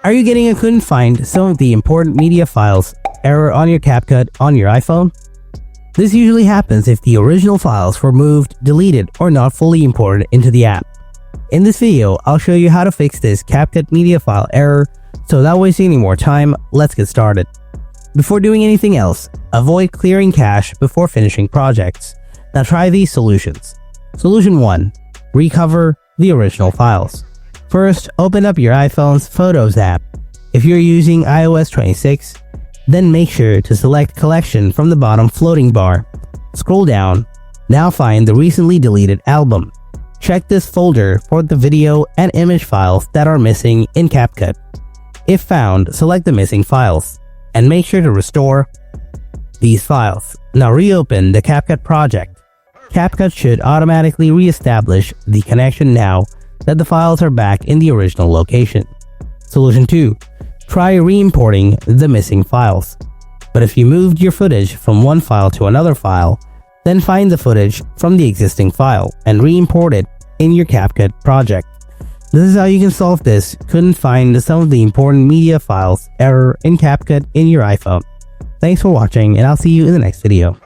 Are you getting a couldn't find some of the important media files error on your CapCut on your iPhone? This usually happens if the original files were moved, deleted, or not fully imported into the app. In this video, I'll show you how to fix this CapCut media file error, so without wasting any more time, let's get started. Before doing anything else, avoid clearing cache before finishing projects. Now try these solutions. Solution 1. Recover the original files. First, open up your iPhone's Photos app. If you're using iOS 26, then make sure to select Collection from the bottom floating bar. Scroll down. Now find the recently deleted album. Check this folder for the video and image files that are missing in CapCut. If found, select the missing files and make sure to restore these files. Now reopen the CapCut project. CapCut should automatically reestablish the connection now that the files are back in the original location. Solution 2. Try re-importing the missing files. But if you moved your footage from one file to another file, then find the footage from the existing file and re-import it in your CapCut project. This is how you can solve this couldn't find some of the important media files error in CapCut in your iPhone. Thanks for watching, and I'll see you in the next video.